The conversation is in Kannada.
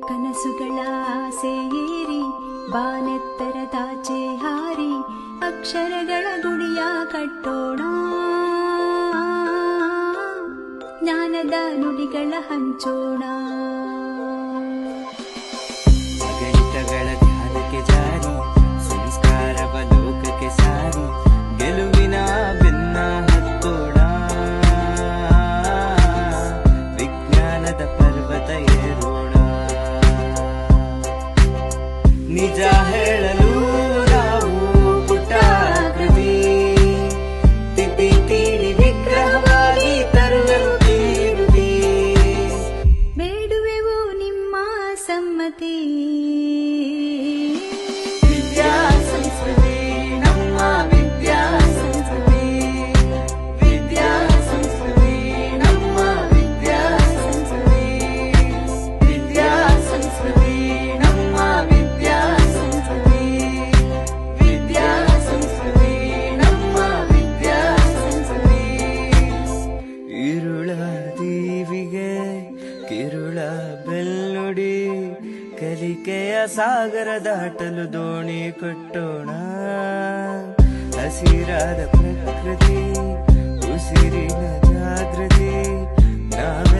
ಕನಸುಗಳ ಆಸೆ ಏರಿ ಬಾನೆತ್ತರದಾಚೆ ಹಾರಿ ಅಕ್ಷರಗಳ ಗುಡಿಯ ಕಟ್ಟೋಣ, ಜ್ಞಾನದ ನುಡಿಗಳ ಹಂಚೋಣ. ಗಣಿತಗಳ ಧ್ಯಾನಕ್ಕೆ ಜಾರಿ ಸಂಸ್ಕಾರವ ಲೋಕಕ್ಕೆ ಸಾರಿ ಗೆಲುವಿನ ಬೆನ್ನ ಹತ್ತೋಣ, ವಿಜ್ಞಾನದ ಪರ್ವತ ಏರೋಣ. ನಿಜ ಹೇಳಲು ನಾವು ಪುಟ್ಟಾಕೃತಿ ತಿದ್ದಿ ತೀಡಿ ವಿಗ್ರಹವಾಗಿ ತರುವೆವು ತೀರುತಿ. ಬೇಡುವೆವು ನಿಮ್ಮ ಸಮ್ಮತಿ. ವಿದ್ಯಾ ಸಂಸ್ಕೃತಿ ನಮ್ಮ ವಿದ್ಯಾ ಸಂಸ್ಕೃತಿ, ವಿದ್ಯಾ ಸಂಸ್ಕೃತಿ ನಮ್ಮ ವಿದ್ಯಾ ಸಂಸ್ಕೃತಿ, ವಿದ್ಯಾ ಸಂಸ್ಕೃತಿ ನಮ್ಮ ವಿದ್ಯಾ ಸಂಸ್ಕೃತಿ, ವಿದ್ಯಾ ಸಂಸ್ಕೃತಿ ನಮ್ಮ ವಿದ್ಯಾ ಸಂಸ್ಕೃತಿ. ಇರುಳ ದೀವಿಗೆ ಕಿರುಳ ಬೆಲ್ನುಡಿ ಕಲಿಕೆಯ ಸಾಗರ ದಾಟಲು ದೋಣಿ ಕಟ್ಟೋಣ, ಹಸಿರಾದ ಪ್ರಕೃತಿ ಉಸಿರಿನ ಜಾಗೃತಿ ನಾವೇ